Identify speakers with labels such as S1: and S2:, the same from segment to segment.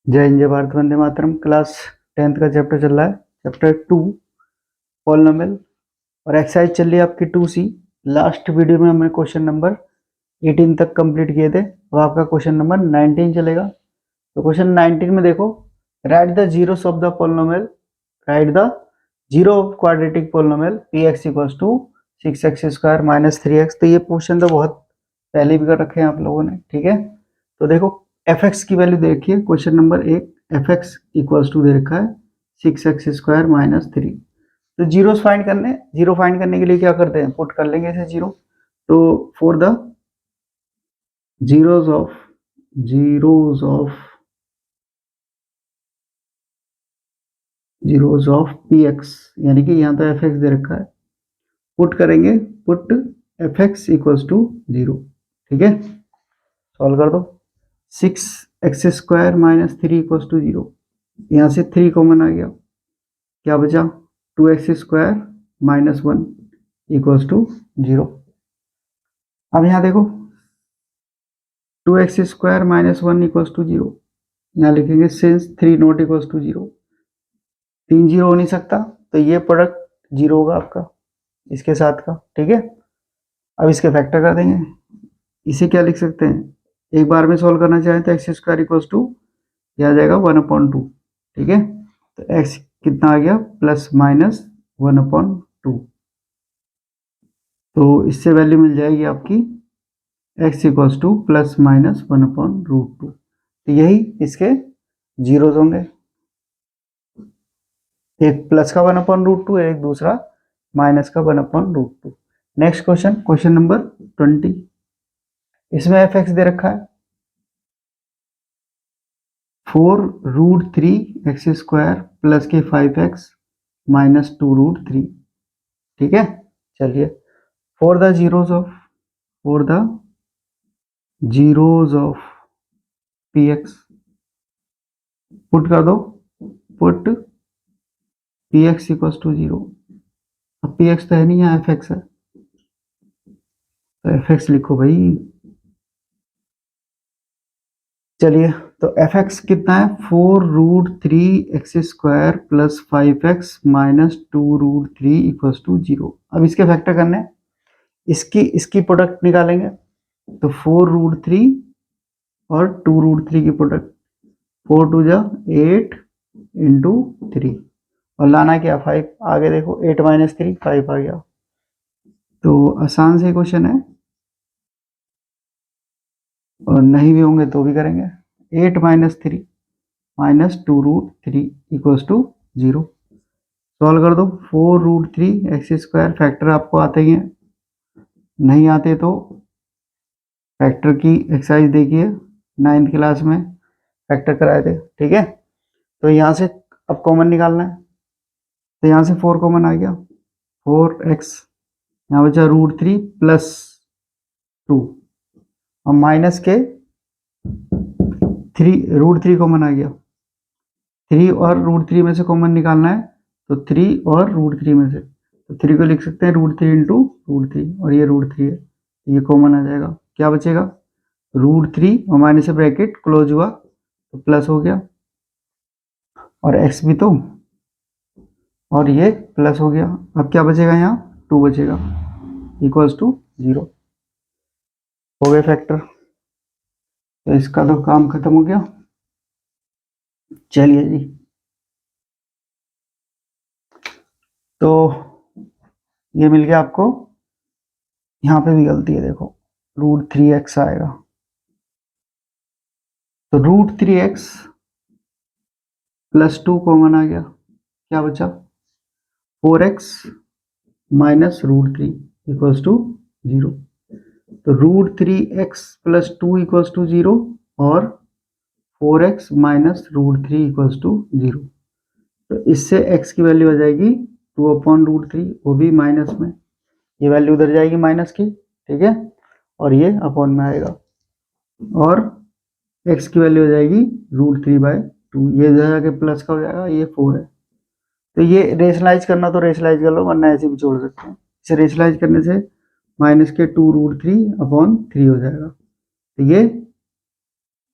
S1: जय हिंद जय Bharat Vande Mataram. Class 10th का चैप्टर चल रहा है, चैप्टर 2 पॉलिनोमियल, और एक्सरसाइज चल रही है आपकी 2C। लास्ट वीडियो में हमने क्वेश्चन नंबर 18 तक कंप्लीट किए थे, अब आपका क्वेश्चन नंबर 19 चलेगा। तो क्वेश्चन 19 में देखो, write the zeros of the polynomial, write the zero of quadratic polynomial p x equals to 6x² minus 3x। तो ये क्वेश्चन तो बहुत पहले भी कर रखे हैं आप लोगों ने, ठीक है। तो देखो एफ एक्स की वैल्यू दे रखी है, question number 1 F x equals to दे रखा है 6x² माइनस 3। तो जीरोस फाइंड करने, जीरो फाइंड करने के लिए क्या करते हैं, पुट कर लेंगे इसे जीरो। तो for the zeros of p x, यानी कि यहाँ तो एफ एक्स दे रखा है, पुट करेंगे, put f x equals to 0, ठीक है। सॉल्व कर दो, 6x² माइनस 3 इक्वल्स टू 0, यहाँ से 3 कॉमन आ गया, क्या बचा 2x² माइनस 1 इक्वल्स टू 0। अब यहाँ देखो 2x² माइनस 1 इक्वल्स टू 0, यहाँ लिखेंगे सिंस 3 नॉट इक्वल्स टू 0, 3 0 हो नहीं सकता, तो ये प्रोडक्ट 0 होगा आपका इसके साथ का, ठीक है। अब इसके फैक्टर कर देंगे, इसे क्या लिख सकते हैं, एक बार में सॉल्व करना चाहें तो x² इक्वल्स टू यह आ जाएगा 1/2, ठीक है। तो x कितना आ गया, प्लस माइनस 1/2। तो इससे वैल्यू मिल जाएगी आपकी x equals two plus minus 1/√2। तो यही इसके जीरोज होंगे, एक प्लस का 1/√2, एक दूसरा माइनस का 1/√2। नेक्स्ट क्वेश्चन, क्वेश्चन नंबर 20, इसमें एफ एक्स दे रखा है 4√3x² प्लस के 5x माइनस 2√3, ठीक है। चलिए for the zeros of p x put कर दो, पुट पी एक्स इक्वल्स टू 0। अब पी एक्स तो है नहीं, यहाँ एफ एक्स है, तो एफ एक्स लिखो भाई। चलिए तो एफ एक्स कितना है, 4√3x² plus 5x minus 2√3 equals to 0। अब इसके फैक्टर करने हैं, इसकी प्रोडक्ट निकालेंगे, तो 4√3 और 2√3 की प्रोडक्ट, 4 2 जा 8 इंटू 3, और लाना क्या 5, आगे देखो 8 माइनस 3 5 आ गया। तो आसान से क्वेश्चन है, और नहीं भी होंगे तो भी करेंगे। 8 minus 3 minus 2√3 equals to 0। Solve कर दो, 4√3x² फैक्टर आपको आते ही हैं, नहीं आते तो फैक्टर की एक्सरसाइज देखिए, 9th क्लास में फैक्टर कराए थे, ठीक है। तो यहाँ से अब कॉमन निकालना है, तो यहाँ से 4 कॉमन आ गया, 4x, यहाँ बचा √3 प्लस 2, और माइनस के 3, √3 कॉमन आ गया, 3 और √3 में से कॉमन निकालना है, तो 3 और √3 में से, तो 3 को लिख सकते हैं √3 इंटू √3, और ये √3 है, ये कॉमन आ जाएगा, क्या बचेगा √3 और माइनस से ब्रैकेट क्लोज हुआ तो प्लस हो गया, और x भी तो, और ये प्लस हो गया। अब क्या बचेगा, यहाँ 2 बचेगा इक्वल्स टू 0, हो गए फैक्टर। तो इसका तो काम खत्म हो गया। चलिए जी, तो ये मिल गया आपको, यहाँ पे भी गलती है, देखो √3x आएगा, तो √3x प्लस 2 कॉमन आ गया, क्या बचा 4x माइनस √3 इक्वल्स टू 0। तो √3x प्लस 2 इक्वल्स टू 0, और 4x माइनस √3 इक्वल्स टू 0। तो इससे x की वैल्यू आ जाएगी 2/√3, वो भी माइनस में, ये वैल्यू उधर जाएगी माइनस की, ठीक है, और ये अपॉन में आएगा, और x की वैल्यू हो जाएगी √3/2, ये जाके प्लस का हो जाएगा, ये 4 है। तो ये रेशनलाइज करना तो रेशनलाइज कर लो, वरना ऐसे भी जोड़ सकते हैं। इसे रेशनलाइज करने से माइनस के 2√3/3 हो जाएगा, तो ये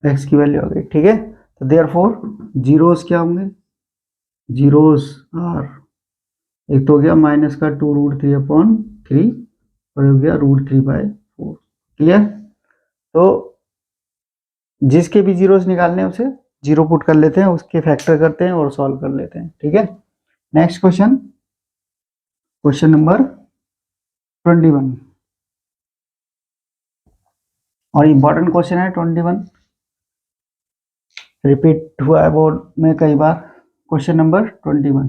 S1: x की वैल्यू आ गई, ठीक है। तो देयरफॉर जीरोस क्या होंगे, जीरोस आर, एक तो हो गया माइनस का 2√3/3 और हो गया √3/4। क्लियर। तो जिसके भी जीरोस निकालने हैं उसे जीरो पुट कर लेते हैं, उसके फैक्टर करते हैं और सॉल्व कर लेते हैं। ठीक है, नेक्स्ट क्वेश्चन, क्वेश्चन नंबर 21 और इंपॉर्टेंट क्वेश्चन है 21, रिपीट हुआ है बोर्ड में कई बार। क्वेश्चन नंबर 21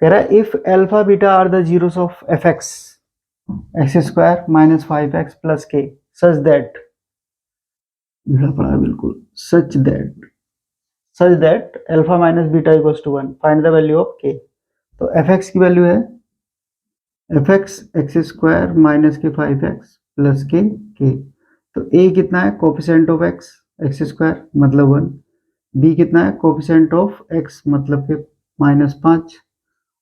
S1: कह रहा है if alpha beta are the zeros of f x square minus 5x plus k such that, पड़ा बिल्कुल, such that alpha minus beta equals to 1, find the value of k. तो f x की value है f x square minus k 5x plus के। तो ए कितना है, coefficient of x square मतलब 1, बी कितना है, कोफिशिएंट ऑफ एक्स मतलब के -5,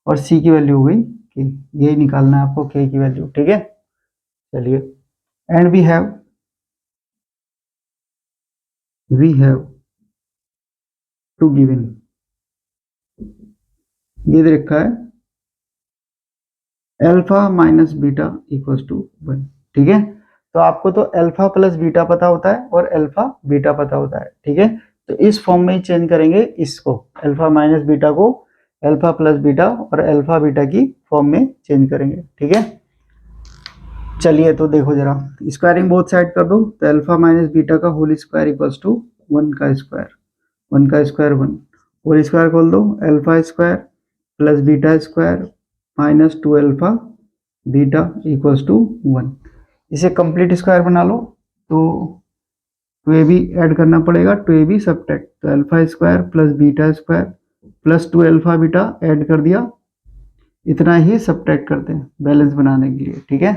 S1: और सी की वैल्यू हो गई के। यही निकालना है आपको के की वैल्यू। ठीक है, चलिए, and we have to given, ये दे रखा है alpha minus beta equals to 1। ठीक है, तो आपको तो अल्फा प्लस बीटा पता होता है और अल्फा बीटा पता होता है। ठीक है, तो इस फॉर्म में ही चेंज करेंगे इसको, अल्फा माइनस बीटा को अल्फा प्लस बीटा और अल्फा बीटा की फॉर्म में चेंज करेंगे। ठीक है, चलिए तो देखो जरा, स्क्वायरिंग बोथ साइड कर दो, तो अल्फा माइनस बीटा का होल स्क्वायर इक्वल्स टू 1 का स्क्वायर, 1 का स्क्वायर 1, होल स्क्वायर खोल दो, alpha square plus beta square minus 2 alpha beta equals to 1। इसे कंप्लीट स्क्वायर बना लो, तो 2ab ऐड करना पड़ेगा, 2ab सब्ट्रैक्ट, तो alpha square plus beta square plus 2 alpha beta add कर दिया, इतना ही सब्ट्रैक्ट करते हैं बैलेंस बनाने के लिए। ठीक है,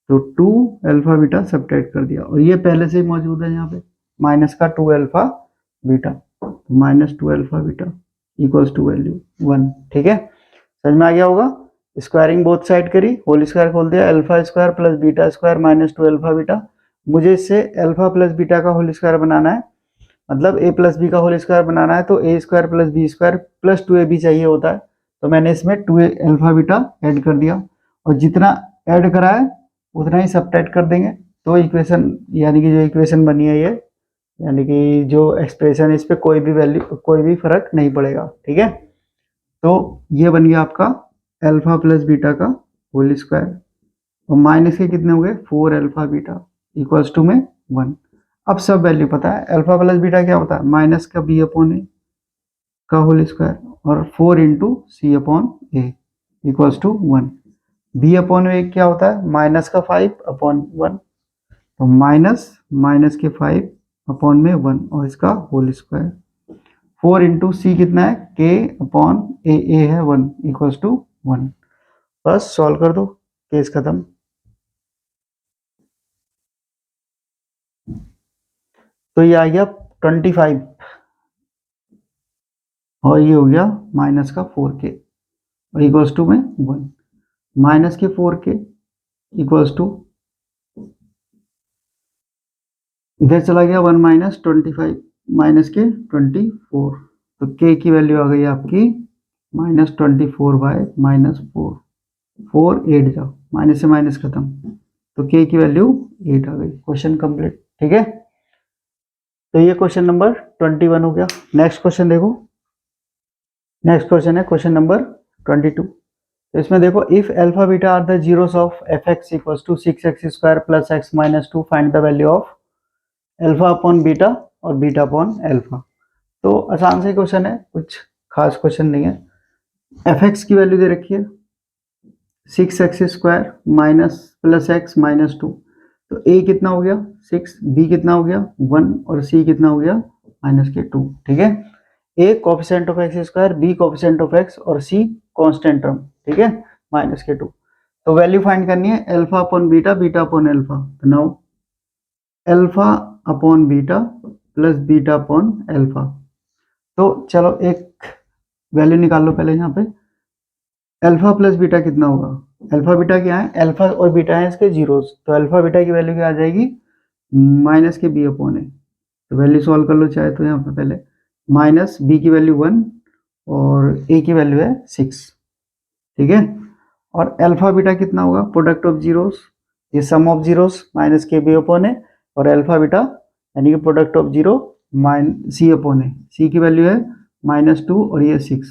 S1: तो 2 अल्फा बीटा सब्ट्रैक्ट कर दिया, और ये पहले से ही मौजूद है यहाँ पे, माइनस का 2 alpha beta, minus 2 alpha beta equals to value 1। ठीक है, समझ में आ गया होगा। स्क्वायरिंग बोथ साइड करी, होल स्क्वायर खोल दिया, alpha square plus beta square minus 2 alpha beta. मुझे इससे अल्फा प्लस बीटा का होल स्क्वायर बनाना है, मतलब ए प्लस बी का होल स्क्वायर बनाना है, तो A square plus B square plus 2ab चाहिए होता है, तो मैंने इसमें 2 अल्फा बीटा ऐड कर दिया, और जितना ऐड करा है उतना ही सब्ट्रैक्ट कर देंगे। तो इक्वेशन, यानी कि जो इक्वेशन बनी है ये, यानी कि जो एक्सप्रेशन, इस पे कोई भी वैल्यू, कोई भी फर्क नहीं पड़ेगा। ठीक है, तो ये बन गया आपका अल्फा प्लस बीटा का होल स्क्वायर, और माइनस के कितने हो गए, 4 अल्फा बीटा इक्वल्स टू में 1। अब सब वैल्यू पता है, अल्फा प्लस बीटा क्या होता है, माइनस का बी अपॉन ए का होल स्क्वायर और 4 into C upon A equals to 1। B upon A क्या होता है, माइनस का 5 अपॉन 1, तो माइनस के 5 अपॉन में 1 और इसका होल स्क्वायर। 4 इंटू सी कितना है, के अपॉन ए है 1 इक्वल्स टू 1। बस सॉल्व कर दो, केस खत्म। तो ये आ गया 25 और ये हो गया माइनस का 4k और इक्वल्स टू में 1, माइनस के 4k इक्वल्स टू, इधर चला गया 1 माइनस 25 माइनस के 24, तो k की वैल्यू आ गई आपकी -24/-4, 4 8 जाओ, माइनस से माइनस खत्म, तो k की वैल्यू 8 आ गई। Question complete. ठीक है, तो ये क्वेश्चन नंबर 21 हो गया। नेक्स्ट क्वेश्चन देखो, नेक्स्ट क्वेश्चन है क्वेश्चन नंबर 22। तो इसमें देखो, if alpha beta are the zeros of f x equals to 6x square plus x minus 2, find the value of alpha upon beta और beta upon alpha. तो आसान से question है, कुछ खास क्वेश्चन नहीं है। एफ एक्स की वैल्यू दे रखी है 6x square minus plus x minus 2, तो a कितना हो गया 6, b कितना हो गया 1 और c कितना हो गया माइनस के 2। ठीक है, a coefficient of x square, b coefficient of x और c कांस्टेंट टर्म। ठीक है, माइनस के 2। तो वैल्यू फाइंड करनी है alpha upon beta, beta upon alpha. तो now alpha upon beta plus beta upon alpha. तो चलो एक वैल्यू निकाल लो पहले यहाँ पे, अल्फा प्लस बीटा कितना होगा, अल्फा बीटा क्या है, अल्फा और बीटा है इसके जीरोस, तो अल्फा बीटा की वैल्यू क्या आ जाएगी, माइनस के बी अपॉन ए तो वैल्यू सॉल्व कर लो चाहे तो यहाँ पे पहले, माइनस बी की वैल्यू 1 और ए की वैल्यू है 6, ठीक है। और अल्फा बीटा कितना होगा, प्रोडक्ट ऑफ जीरोस, ये सम ऑफ जीरोस माइनस के बी अपॉन है, और अल्फा बीटा यानी कि product of zero C upon है, सी की वैल्यू है -2 और ये 6,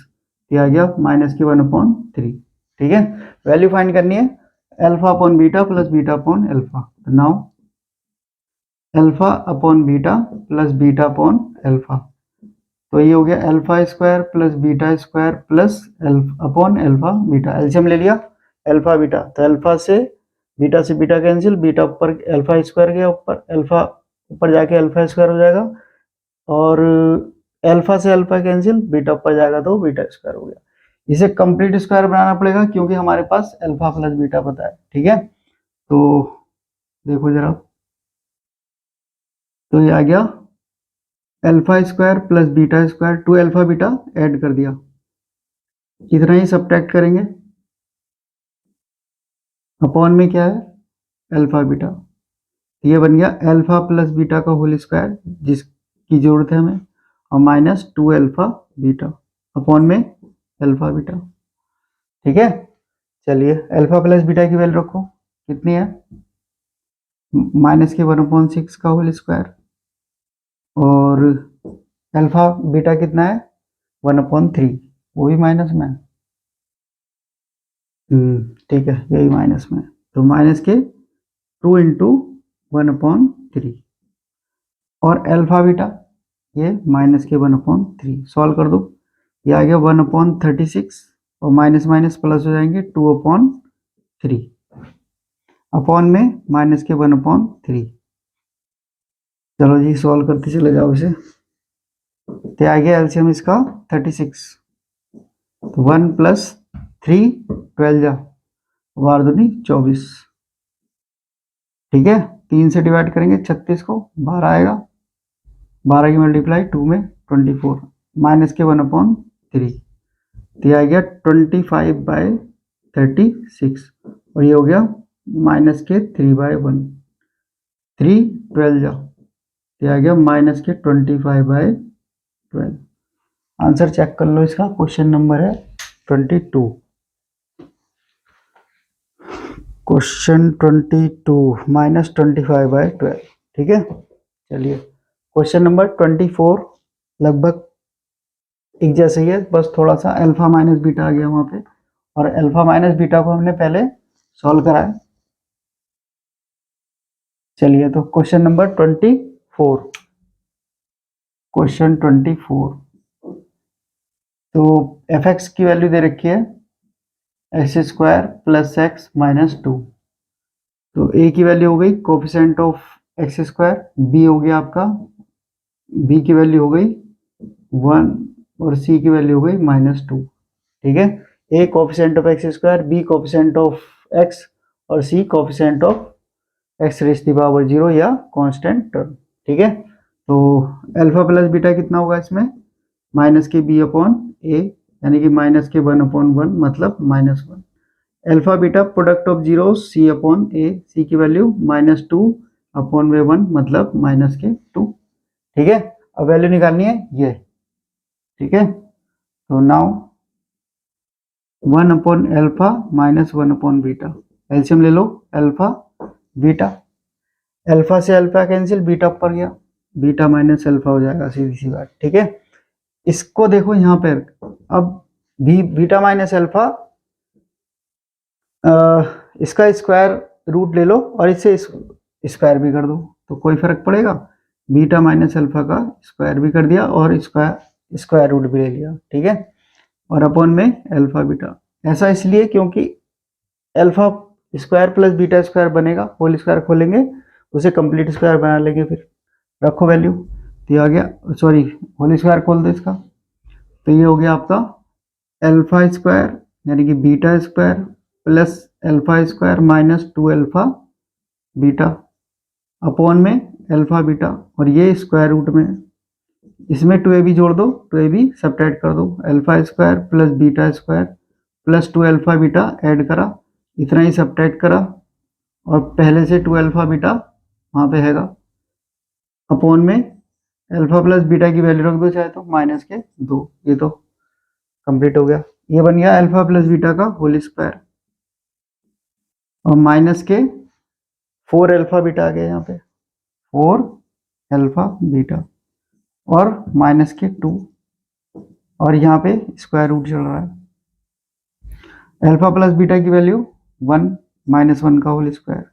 S1: ये आ गया माइनस के 1/3, ठीक है। वैल्यू फाइंड करनी है alpha upon beta plus beta upon alpha, now alpha upon beta plus beta upon alpha, तो ये हो गया alpha square plus beta square plus upon alpha beta, LCM ले लिया अल्फा बीटा, तो अल्फा से बीटा कैंसिल, बीटा ऊपर alpha square गया ऊपर, अल्फा ऊपर जाके अल्फा स्क्वायर हो जाएगा, और अल्फा से अल्फा कैंसिल, बीटा ऊपर जाएगा तो बीटा स्क्वायर हो गया। इसे कंप्लीट स्क्वायर बनाना पड़ेगा क्योंकि हमारे पास अल्फा प्लस बीटा पता है, ठीक है। तो देखो जरा, तो ये आ गया alpha square plus beta square, 2 alpha beta add कर दिया, इतना ही सब्ट्रैक्ट करेंगे, अपॉन में क्या है अल्फा बीटा, ये बन गया अल्फा प्लस बीटा का होल स्क्वायर जिसकी जरूरत है हमें, और -2 अल्फा बीटा अपॉन में अल्फा बीटा, ठीक है। चलिए अल्फा प्लस बीटा की वैल्यू रखो, कितनी है, -1/6 का होल स्क्वायर, और अल्फा बीटा कितना है 1/3, वो भी माइनस में, ठीक है, यही माइनस में, तो माइनस के 2 × 1/3, और अल्फा बीटा ये माइनस के 1/3, सॉल्व कर दो, ये आ गया 1/36, और माइनस माइनस प्लस हो जाएंगे 2/3, अपॉन में माइनस के 1/3, चलो जी सॉल्व करते चले जाओ इसे, तो आ गया एलसीएम इसका 36, तो 1 + 3 12 जा, बार दूनी 24, ठीक है। 3 से डिवाइड करेंगे 36 को, 12 आएगा, 12 की मल्टीप्लाई 2 में 24, माइनस के 1/3, तो आ गया 25/36, और ये हो गया माइनस के 3/1, 3 12 जा, तो आ गया माइनस के 25/12। आंसर चेक कर लो इसका, क्वेश्चन नंबर है 22, क्वेश्चन 22 -25/12, ठीक है। चलिए क्वेश्चन नंबर 24 लगभग एक जैसे ही है, बस थोड़ा सा अल्फा माइनस बीटा आ गया वहां पे, और अल्फा माइनस बीटा को हमने पहले सॉल्व करा है। चलिए तो क्वेश्चन नंबर 24, क्वेश्चन 24, तो f(x) की वैल्यू दे रखी है x² + x - 2, तो a की वैल्यू हो गई कोफिशिएंट ऑफ x², b हो गया आपका, b की वैल्यू हो गई 1, और c की वैल्यू हो गई -2, ठीक है। a coefficient of x², b coefficient of x, और c कोफिशिएंट ऑफ x⁻0 या कांस्टेंट टर्म, ठीक है। तो अल्फा प्लस बीटा कितना होगा इसमें, माइनस के b/a, यानी कि माइनस के 1/1 मतलब -1, alpha beta product of zero c/a, c की वैल्यू -2/1 मतलब -2, ठीक है। अब वैल्यू निकालनी है ये, ठीक है। तो नाउ 1/अल्फा - 1/बीटा, एलसीएम ले लो अल्फा बीटा, अल्फा से अल्फा कैंसिल, बीटा ऊपर गया, बीटा माइनस अल्फा हो जाएगा, सीधी सी बात, ठीक है। इसको देखो यहाँ पर, अब बीटा माइनस अल्फा, इसका स्क्वायर रूट ले लो और इसे स्क्वायर भी कर दो, तो कोई फर्क पड़ेगा, बीटा माइनस अल्फा का स्क्वायर भी कर दिया और स्क्वायर रूट भी ले लिया, ठीक है। और अपॉन में अल्फा बीटा, ऐसा इसलिए क्योंकि alpha square plus beta square बनेगा, होल स्क्वायर खोलेंगे उसे कंप्लीट स्क्वायर बना लेंगे, फिर रखो वैल्यू, तो ये आ गया, सॉरी होल स्क्वायर खोल दो इसका, तो ये हो गया आपका अल्फा स्क्वायर यानी कि beta square plus alpha square -2 alpha beta upon में अल्फा बीटा, और ये स्क्वायर रूट में, इसमें 2ab जोड़ दो, 2ab सब्ट्रैक्ट कर दो, alpha square plus beta square plus 2 alpha beta add करा, इतना ही सब्ट्रैक्ट करा, और पहले से 2 अल्फा बीटा वहाँ पे हैगा, अपॉन में अल्फा प्लस बीटा की वैल्यू रख दो चाहे तो माइनस के 2, ये तो कंप्लीट हो गया। ये बन गया अल्फा प्लस बीटा का होल स्क्वायर और माइनस के 4 अल्फा बीटा आ गया यहाँ पे, 4 अल्फा बीटा और माइनस के 2 और यहाँ पे स्क्वायर रूट चल रहा है। अल्फा प्लस बीटा की वैल्यू 1 माइनस 1 का whole square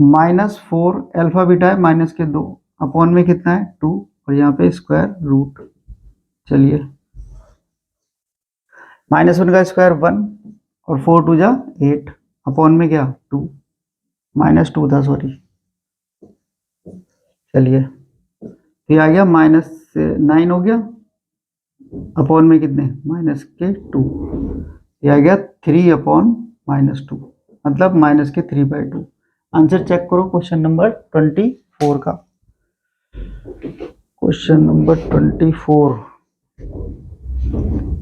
S1: minus 4 alpha beta है माइनस के 2 अपॉन में कितना है 2 और यहाँ पे स्क्वायर रूट। चलिए माइनस 1 का स्क्वायर 1 और 4 टू जा 8 अपॉन में क्या 2 माइनस 2 था सॉरी। चलिए ये आ गया माइनस 9 हो गया अपॉन में कितने माइनस के 2, ये आ गया 3 अपॉन माइनस 2 मतलब माइनस के 3/2। आंसर चेक करो क्वेश्चन नंबर 24 का। क्वेश्चन नंबर 24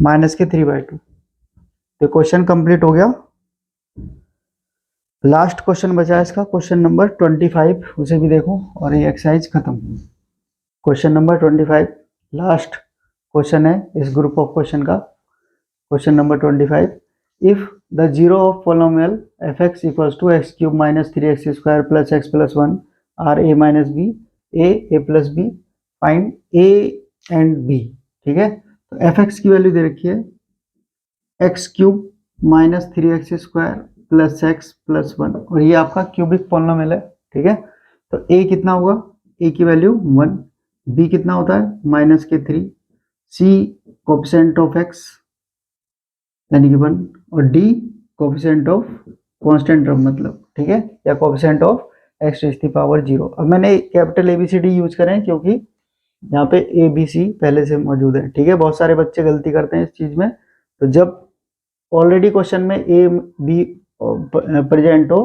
S1: माइनस के 3/2। तो क्वेश्चन कंप्लीट हो गया। लास्ट क्वेश्चन बचा है इसका क्वेश्चन नंबर 25, उसे भी देखो और ये एक्सरसाइज खत्म। क्वेश्चन नंबर 25 लास्ट क्वेश्चन है इस ग्रुप ऑफ क्वेश्चन का। Question number 25, if the zero of polynomial fx equals to x cube minus 3x square plus x plus 1 are a minus b a plus b find a and b. ठीक है, तो fx की value दे रखी है x cube minus 3x square plus x plus 1 और ये आपका क्यूबिक पोलिनोमियल है। ठीक है, तो a कितना होगा, a की वैल्यू 1, b कितना होता है माइनस के 3, c कोफिशिएंट ऑफ x यानी कि 1 और d coefficient of constant term मतलब, ठीक है, या coefficient of x to the power 0। अब मैंने कैपिटल ABCD यूज करे हैं क्योंकि यहाँ पे ABC पहले से मौजूद है। ठीक है, बहुत सारे बच्चे गलती करते हैं इस चीज में, तो जब ऑलरेडी क्वेश्चन में A B प्रेजेंट हो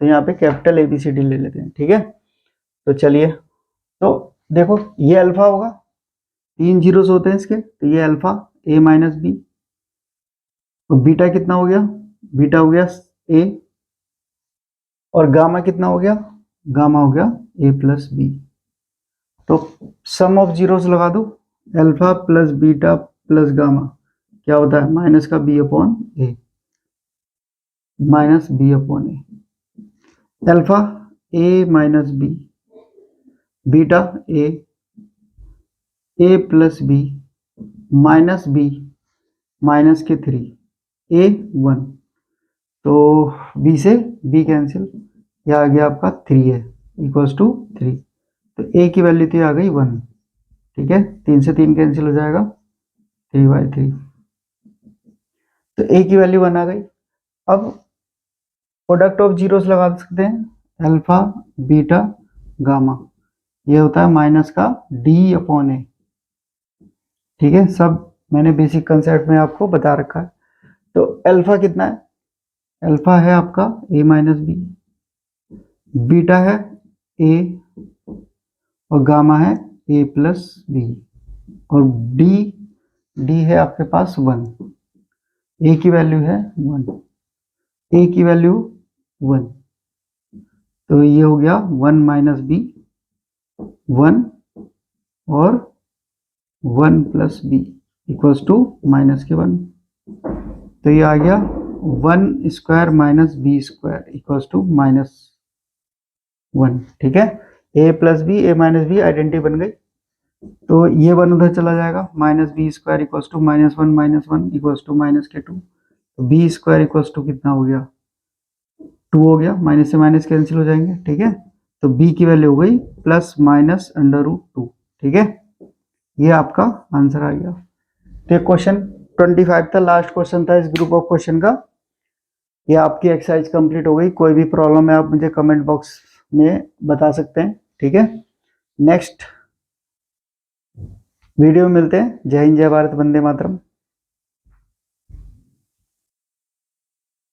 S1: तो यहाँ पे कैपिटल ABCD ले लेते हैं। ठीक है, तो चलिए, तो देखो ये अल्फा होगा, 3 जीरोस होते हैं इसके, तो ये अल्फा A माइनस बी, तो बीटा कितना हो गया, बीटा हो गया A और गामा कितना हो गया, गामा हो गया A प्लस बी। तो सम ऑफ जीरोस लगा दो, alpha plus beta plus gamma क्या होता है माइनस का B upon a, minus b upon a, alpha A minus b, beta a plus b minus b minus के 3 A 1, तो B से B कैंसिल, यह आ गया आपका 3 है इक्वल्स टू 3, तो A की वैल्यू तो आ गई 1। ठीक है, 3 से 3 कैंसिल हो जाएगा 3/3, तो A की वैल्यू 1 आ गई। अब प्रोडक्ट ऑफ जीरोस लगा सकते हैं, अल्फा बीटा गामा, ये होता है माइनस का D अपॉन ए। ठीक है, सब मैंने बेसिक कंसेप्ट में आपको बता रखा है। तो अल्फा कितना है, अल्फा है आपका A माइनस बी, बीटा है A और गामा है A प्लस बी और D है आपके पास 1, A की वैल्यू है 1, A की वैल्यू 1, तो ये हो गया 1 माइनस बी 1 और 1 plus b equals to minus के 1, तो ये आ गया 1 square minus b square equals to minus 1। ठीक है, a plus b a minus b identity बन गई, तो ये 1 उधर चला जाएगा, minus b square equals to -1 equals to minus के 2, तो बी स्क्वायर इक्वल्स टू कितना हो गया 2 हो गया, माइनस से माइनस कैंसिल हो जाएंगे। ठीक है, तो बी की वैल्यू हो गई प्लस माइनस √2। ठीक है, ये आपका आंसर आ गया। तो क्वेश्चन 25 था, लास्ट क्वेश्चन था इस ग्रुप ऑफ क्वेश्चन का। ये आपकी एक्सरसाइज कंप्लीट हो गई। कोई भी प्रॉब्लम है आप मुझे कमेंट बॉक्स में बता सकते हैं। ठीक है, नेक्स्ट वीडियो में मिलते हैं। जय हिंद, जय भारत, वंदे मातरम।